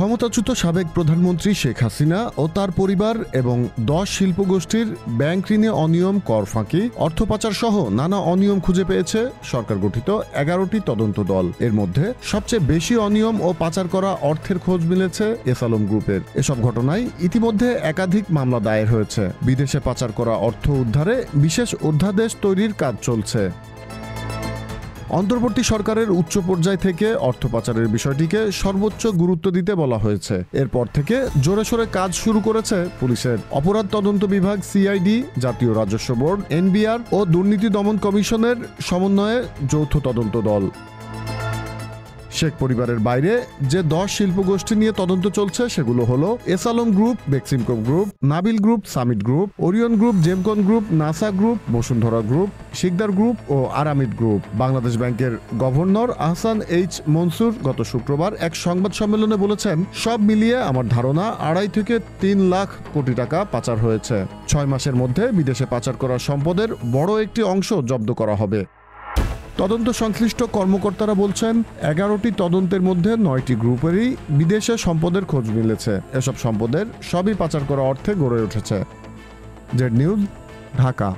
ক্ষমতাচ্যুত সাবেক প্রধানমন্ত্রী শেখ হাসিনা ও তার পরিবার এবং 10 শিল্পগোষ্ঠীর ব্যাংক ঋণে অনিয়ম, কর ফাঁকি, অর্থ পাচার সহ নানা অনিয়ম খুঁজে পেয়েছে সরকার গঠিত 11টি তদন্ত দল। এর মধ্যে সবচেয়ে বেশি অনিয়ম ও পাচার করা অর্থের খোঁজ মিলেছে এসালম গ্রুপের। এসব ঘটনায় ইতিমধ্যে একাধিক মামলা দায়ের হয়েছে। বিদেশে পাচার করা অর্থ উদ্ধারে বিশেষ অধ্যাদেশ তৈরির কাজ চলছে। অন্তর্বর্তী সরকারের উচ্চ পর্যায় থেকে অর্থ পাচারের বিষয়টিকে সর্বোচ্চ গুরুত্ব দিতে বলা হয়েছে। এরপর থেকে জোরে সোরে কাজ শুরু করেছে পুলিশের অপরাধ তদন্ত বিভাগ, সিআইডি, জাতীয় রাজস্ব বোর্ড, এনবিআর ও দুর্নীতি দমন কমিশনের সমন্বয়ে যৌথ তদন্ত দল। শেখ পরিবারের বাইরে যে 10 শিল্পগোষ্ঠী নিয়ে তদন্ত চলছে সেগুলো হলো S Alam group, Beximco group, Nabil group, Summit group, Orion group, Gemcon group, Nasa group, Bashundhara group, Sikder group ও আরামিদ গ্রুপ। বাংলাদেশ ব্যাংকের গভর্নর আহসান এইচ মনসুর গত শুক্রবার এক সংবাদ সম্মেলনে বলেছেন, সব মিলিয়ে আমার ধারণা 2.5 থেকে 3 লাখ কোটি টাকা পাচার হয়েছে। 6 মাসের মধ্যে বিদেশে পাচার করা সম্পদের বড় একটি অংশ জব্দ করা হবে। তদন্ত সংশ্লিষ্ট কর্মকর্তারা বলছেন, 11টি তদন্তের মধ্যে 9টি গ্রুপেরই বিদেশে সম্পদের খোঁজ মিলেছে। এসব সম্পদের সবই পাচার করা অর্থে গড়ে উঠেছে। Z news, Dhaka.